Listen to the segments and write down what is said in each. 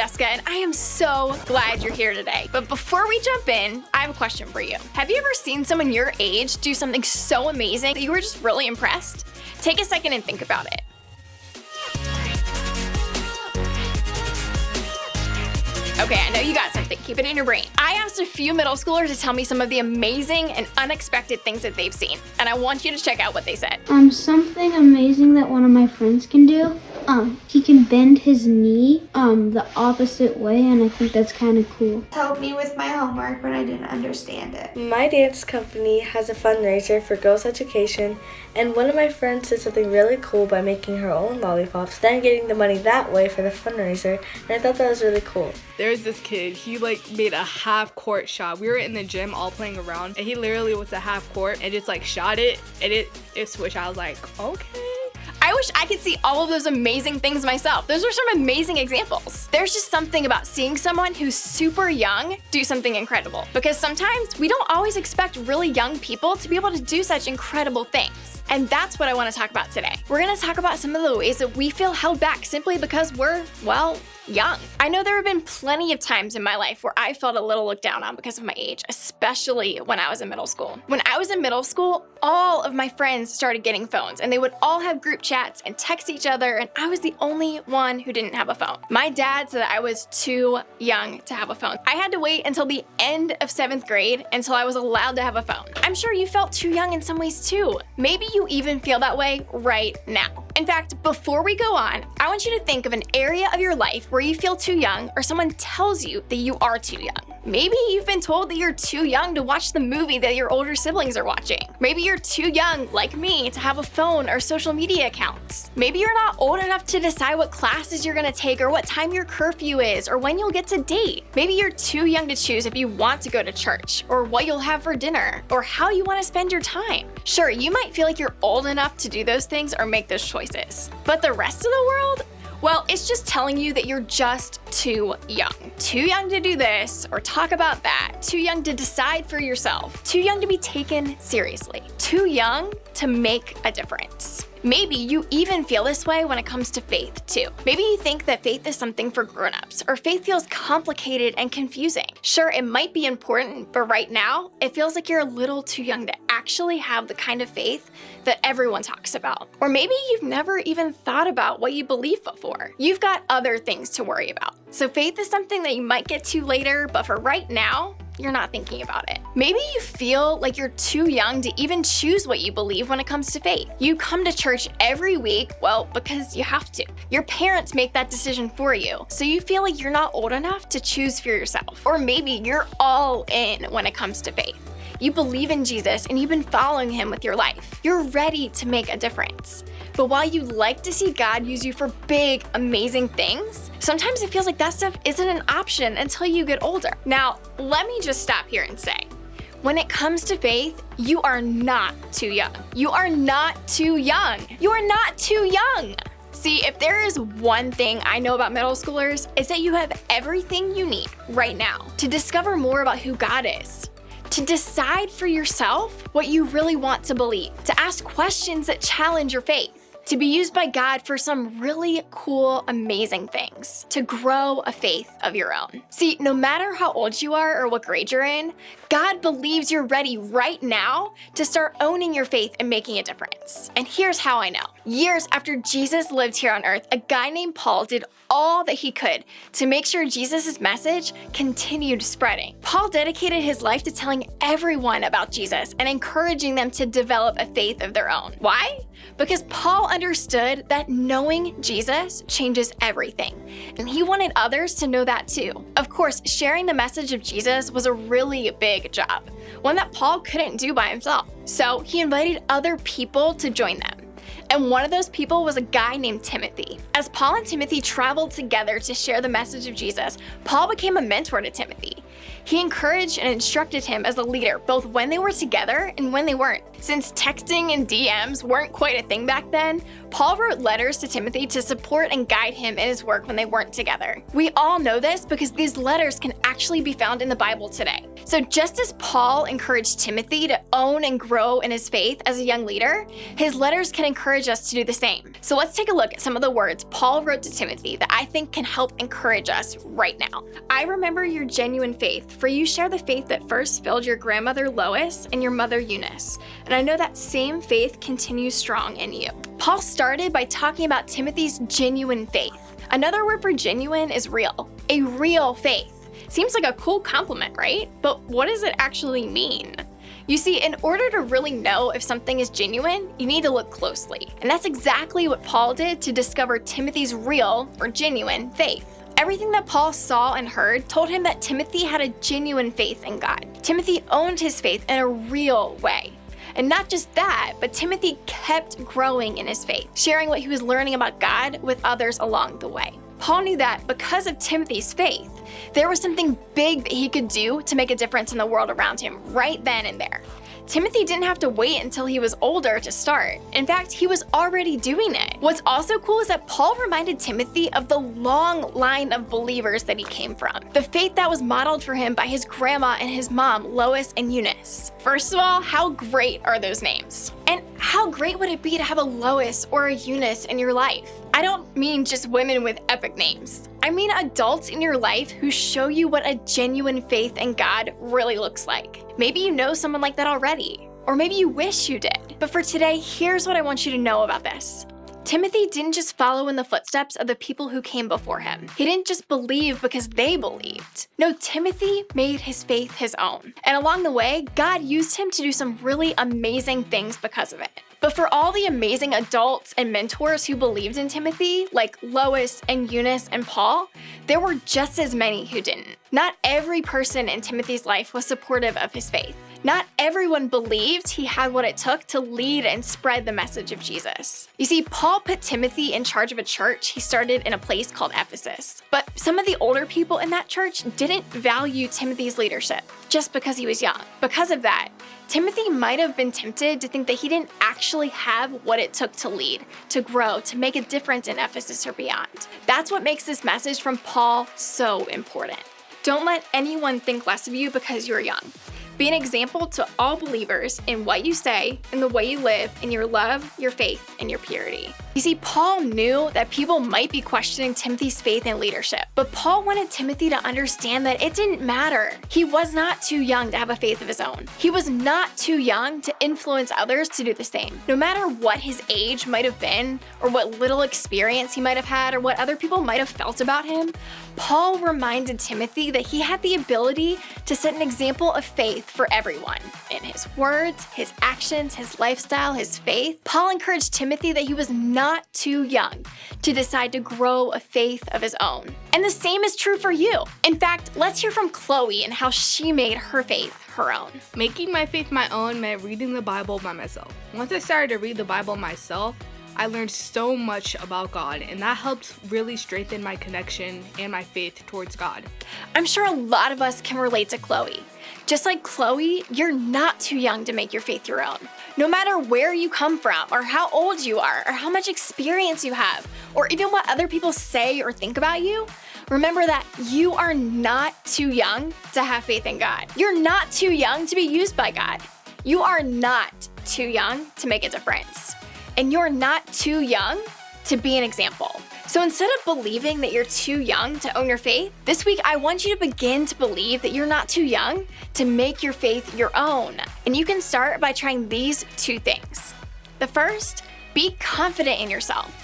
Jessica, and I am so glad you're here today. But before we jump in, I have a question for you. Have you ever seen someone your age do something so amazing that you were just really impressed? Take a second and think about it. Okay, I know you got something. Keep it in your brain. I asked a few middle schoolers to tell me some of the amazing and unexpected things that they've seen, and I want you to check out what they said. Something amazing that one of my friends can do. He can bend his knee the opposite way, and I think that's kind of cool. Helped me with my homework when I didn't understand it. My dance company has a fundraiser for girls' education, and one of my friends did something really cool by making her own lollipops, then getting the money that way for the fundraiser, and I thought that was really cool. There's this kid, he made a half-court shot. We were in the gym all playing around, and he literally was a half-court and just shot it, and it switched. I was like, okay. I wish I could see all of those amazing things myself. Those are some amazing examples. There's just something about seeing someone who's super young do something incredible, because sometimes we don't always expect really young people to be able to do such incredible things. And that's what I want to talk about today. We're going to talk about some of the ways that we feel held back simply because we're, well, young. I know there have been plenty of times in my life where I felt a little looked down on because of my age, especially when I was in middle school. When I was in middle school, all of my friends started getting phones, and they would all have group chats and text each other, and I was the only one who didn't have a phone. My dad said that I was too young to have a phone. I had to wait until the end of 7th grade until I was allowed to have a phone. I'm sure you felt too young in some ways too. Maybe you even feel that way right now. In fact, before we go on, I want you to think of an area of your life where you feel too young, or someone tells you that you are too young. Maybe you've been told that you're too young to watch the movie that your older siblings are watching. Maybe you're too young, like me, to have a phone or social media accounts. Maybe you're not old enough to decide what classes you're gonna take, or what time your curfew is, or when you'll get to date. Maybe you're too young to choose if you want to go to church, or what you'll have for dinner, or how you want to spend your time. Sure, you might feel like you're old enough to do those things or make those choices. But the rest of the world? Well, it's just telling you that you're just too young. Too young to do this or talk about that. Too young to decide for yourself. Too young to be taken seriously. Too young to make a difference. Maybe you even feel this way when it comes to faith too. Maybe you think that faith is something for grown-ups, or faith feels complicated and confusing. Sure, it might be important, but right now, it feels like you're a little too young to actually have the kind of faith that everyone talks about. Or maybe you've never even thought about what you believe before. You've got other things to worry about. So faith is something that you might get to later, but for right now, you're not thinking about it. Maybe you feel like you're too young to even choose what you believe when it comes to faith. You come to church every week, well, because you have to. Your parents make that decision for you, so you feel like you're not old enough to choose for yourself. Or maybe you're all in when it comes to faith. You believe in Jesus and you've been following him with your life. You're ready to make a difference. But while you like to see God use you for big, amazing things, sometimes it feels like that stuff isn't an option until you get older. Now, let me just stop here and say, when it comes to faith, you are not too young. You are not too young. You are not too young. See, if there is one thing I know about middle schoolers, it's that you have everything you need right now to discover more about who God is, to decide for yourself what you really want to believe, to ask questions that challenge your faith, to be used by God for some really cool, amazing things, to grow a faith of your own. See, no matter how old you are or what grade you're in, God believes you're ready right now to start owning your faith and making a difference. And here's how I know. Years after Jesus lived here on earth, a guy named Paul did all that he could to make sure Jesus' message continued spreading. Paul dedicated his life to telling everyone about Jesus and encouraging them to develop a faith of their own. Why? Because Paul understood that knowing Jesus changes everything, and he wanted others to know that too. Of course, sharing the message of Jesus was a really big job, one that Paul couldn't do by himself. So he invited other people to join them. And one of those people was a guy named Timothy. As Paul and Timothy traveled together to share the message of Jesus, Paul became a mentor to Timothy. He encouraged and instructed him as a leader, both when they were together and when they weren't. Since texting and DMs weren't quite a thing back then, Paul wrote letters to Timothy to support and guide him in his work when they weren't together. We all know this because these letters can actually be found in the Bible today. So just as Paul encouraged Timothy to own and grow in his faith as a young leader, his letters can encourage us to do the same. So let's take a look at some of the words Paul wrote to Timothy that I think can help encourage us right now. I remember your genuine faith, for you share the faith that first filled your grandmother Lois and your mother Eunice, and I know that same faith continues strong in you. Paul started by talking about Timothy's genuine faith. Another word for genuine is real. A real faith. Seems like a cool compliment, right? But what does it actually mean? You see, in order to really know if something is genuine, you need to look closely. And that's exactly what Paul did to discover Timothy's real or genuine faith. Everything that Paul saw and heard told him that Timothy had a genuine faith in God. Timothy owned his faith in a real way. And not just that, but Timothy kept growing in his faith, sharing what he was learning about God with others along the way. Paul knew that because of Timothy's faith, there was something big that he could do to make a difference in the world around him right then and there. Timothy didn't have to wait until he was older to start. In fact, he was already doing it. What's also cool is that Paul reminded Timothy of the long line of believers that he came from, the faith that was modeled for him by his grandma and his mom, Lois and Eunice. First of all, how great are those names? And how great would it be to have a Lois or a Eunice in your life? I don't mean just women with epic names. I mean adults in your life who show you what a genuine faith in God really looks like. Maybe you know someone like that already, or maybe you wish you did. But for today, here's what I want you to know about this. Timothy didn't just follow in the footsteps of the people who came before him. He didn't just believe because they believed. No, Timothy made his faith his own. And along the way, God used him to do some really amazing things because of it. But for all the amazing adults and mentors who believed in Timothy, like Lois and Eunice and Paul, there were just as many who didn't. Not every person in Timothy's life was supportive of his faith. Not everyone believed he had what it took to lead and spread the message of Jesus. You see, Paul put Timothy in charge of a church he started in a place called Ephesus. But some of the older people in that church didn't value Timothy's leadership just because he was young. Because of that, Timothy might have been tempted to think that he didn't actually have what it took to lead, to grow, to make a difference in Ephesus or beyond. That's what makes this message from Paul so important. Don't let anyone think less of you because you're young. Be an example to all believers in what you say, in the way you live, in your love, your faith, and your purity. You see, Paul knew that people might be questioning Timothy's faith and leadership, but Paul wanted Timothy to understand that it didn't matter. He was not too young to have a faith of his own. He was not too young to influence others to do the same. No matter what his age might have been, or what little experience he might have had, or what other people might have felt about him, Paul reminded Timothy that he had the ability to set an example of faith for everyone. In his words, his actions, his lifestyle, his faith, Paul encouraged Timothy that he was not too young to decide to grow a faith of his own. And the same is true for you. In fact, let's hear from Chloe and how she made her faith her own. Making my faith my own meant reading the Bible by myself. Once I started to read the Bible myself, I learned so much about God, and that helped really strengthen my connection and my faith towards God. I'm sure a lot of us can relate to Chloe. Just like Chloe, you're not too young to make your faith your own. No matter where you come from, or how old you are, or how much experience you have, or even what other people say or think about you, remember that you are not too young to have faith in God. You're not too young to be used by God. You are not too young to make a difference. And you're not too young to be an example. So instead of believing that you're too young to own your faith, this week I want you to begin to believe that you're not too young to make your faith your own. And you can start by trying these two things. The first, be confident in yourself.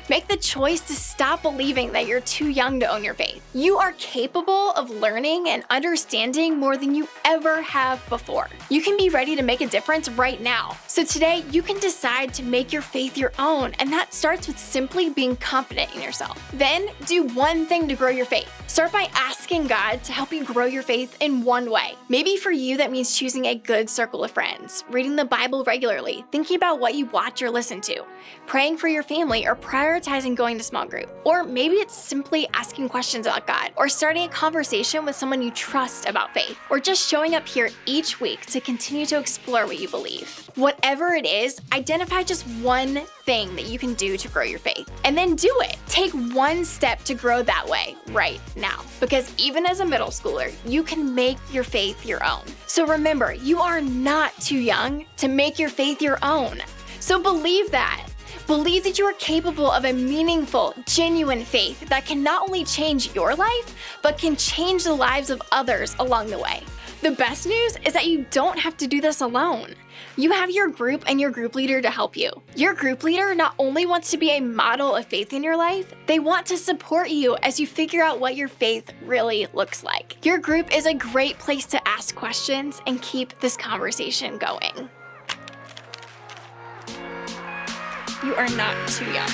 Make the choice to stop believing that you're too young to own your faith. You are capable of learning and understanding more than you ever have before. You can be ready to make a difference right now. So today, you can decide to make your faith your own, and that starts with simply being confident in yourself. Then, do one thing to grow your faith. Start by asking God to help you grow your faith in one way. Maybe for you, that means choosing a good circle of friends, reading the Bible regularly, thinking about what you watch or listen to, praying for your family, or prioritizing prioritizing going to small group. Or maybe it's simply asking questions about God, or starting a conversation with someone you trust about faith, or just showing up here each week to continue to explore what you believe. Whatever it is, identify just one thing that you can do to grow your faith, and then do it. Take one step to grow that way right now, because even as a middle schooler, you can make your faith your own. So remember, you are not too young to make your faith your own. So believe that. Believe that you are capable of a meaningful, genuine faith that can not only change your life, but can change the lives of others along the way. The best news is that you don't have to do this alone. You have your group and your group leader to help you. Your group leader not only wants to be a model of faith in your life, they want to support you as you figure out what your faith really looks like. Your group is a great place to ask questions and keep this conversation going. You are not too young.